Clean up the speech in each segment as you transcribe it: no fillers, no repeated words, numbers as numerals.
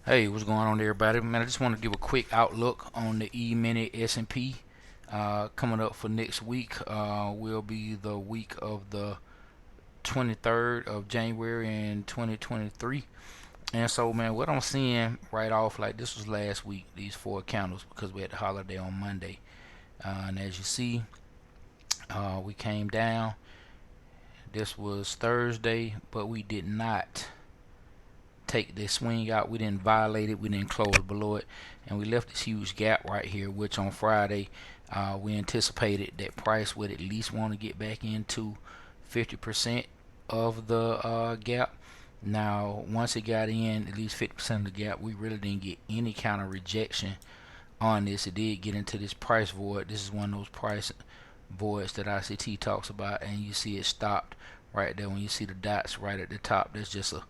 Hey, what's going on, everybody? Man, I just want to give a quick outlook on the Mini S&P coming up for next week. Will be the week of the 23rd of January in 2023. And so, man, what I'm seeing right off, like this was last week, these four candles, because we had the holiday on Monday. And as you see, we came down. This was Thursday, but we did not take this swing out. We didn't violate it. We didn't close below it, and we left this huge gap right here. Which on Friday, we anticipated that price would at least want to get back into 50% of the gap. Now, once it got in at least 50% of the gap, we really didn't get any kind of rejection on this. It did get into this price void. This is one of those price voids that ICT talks about, and you see it stopped right there. When you see the dots right at the top, there's just a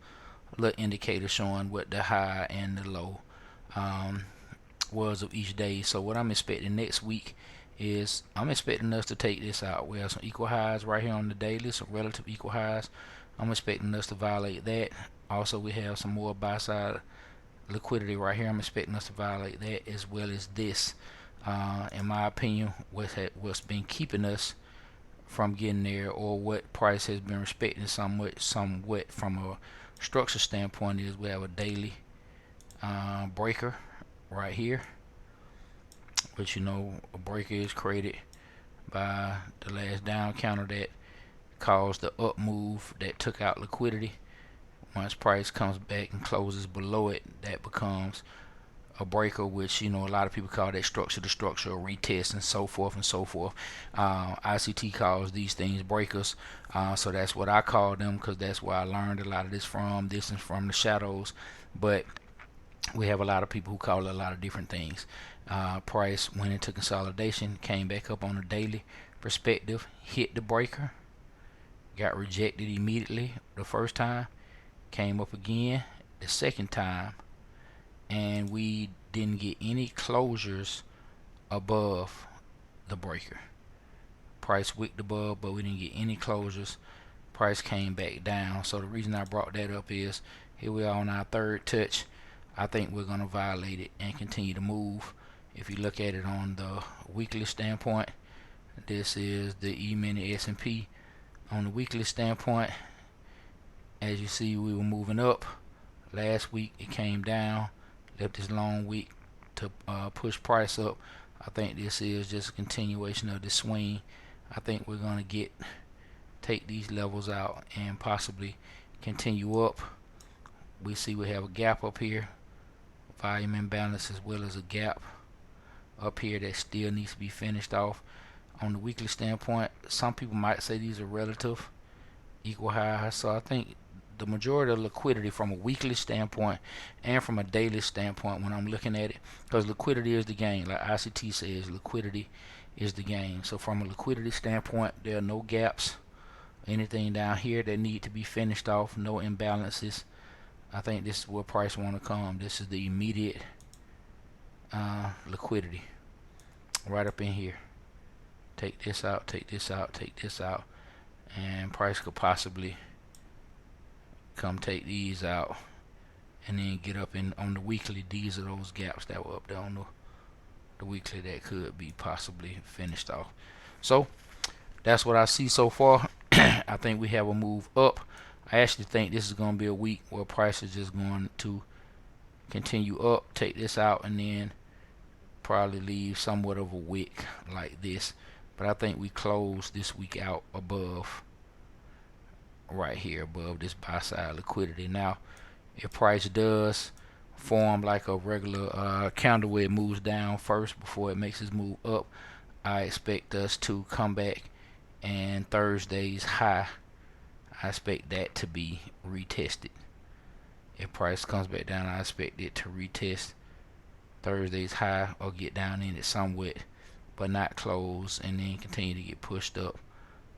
little indicator showing what the high and the low um, was of each day. So what I'm expecting next week is I'm expecting us to take this out. We have some equal highs right here on the daily, some relative equal highs. I'm expecting us to violate that. Also, we have some more buy side liquidity right here. I'm expecting us to violate that, as well as this. In my opinion, what's been keeping us from getting there, or what price has been respecting somewhat from a structure standpoint, is we have a daily breaker right here, which a breaker is created by the last down counter that caused the up move that took out liquidity. Once price comes back and closes below it, that becomes a breaker, which a lot of people call that structure to structure, or retest, and so forth and so forth. ICT calls these things breakers, so that's what I call them, because that's where I learned a lot of this from. This is from the shadows, but we have a lot of people who call it a lot of different things. Price went into consolidation, came back up on a daily perspective, hit the breaker, got rejected immediately the first time, came up again the second time, and we didn't get any closures above the breaker. Price wicked above, but we didn't get any closures. Price came back down. So the reason I brought that up is here we are on our third touch. I think we're going to violate it and continue to move. If you look at it on the weekly standpoint, this is the E-mini S&P. On the weekly standpoint, as you see, we were moving up. Last week it came down, left this long week to push price up. I think this is just a continuation of the swing. I think we're going to take these levels out and possibly continue up. We see we have a gap up here, volume imbalance, as well as a gap up here that still needs to be finished off. On the weekly standpoint, some people might say these are relative equal highs. So I think the majority of liquidity from a weekly standpoint and from a daily standpoint, when I'm looking at it, because liquidity is the game, like ICT says, liquidity is the game. So from a liquidity standpoint, there are no gaps, anything down here that need to be finished off, no imbalances. I think this is where price want to come. This is the immediate liquidity right up in here. Take this out, take this out, take this out, and price could possibly come take these out and then get up in on the weekly. These are those gaps that were up there on the weekly that could be possibly finished off. So that's what I see so far. I think we have a move up. I actually think this is going to be a week where price is just going to continue up, take this out, and then probably leave somewhat of a wick like this. But I think we close this week out above, right here above this buy side liquidity. Now, if price does form like a regular candle where it moves down first before it makes its move up, I expect us to come back, and Thursday's high, I expect that to be retested. If price comes back down, I expect it to retest Thursday's high or get down in it somewhat, but not close, and then continue to get pushed up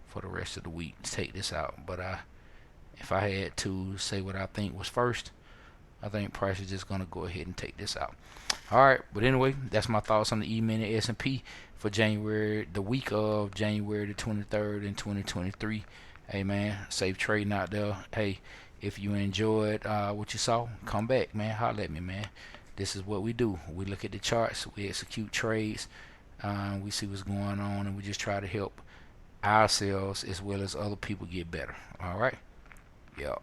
for the rest of the week to take this out. But if I had to say what I think was first, I think price is just going to go ahead and take this out. Alright, but anyway, that's my thoughts on the E-mini S&P for January, the week of January the 23rd in 2023. Hey man, safe trading out there. Hey, If you enjoyed what you saw, come back, man. Holler at me, man. This is what we do. We look at the charts, we execute trades, we see what's going on, and we just try to help ourselves as well as other people get better. All right, yeah.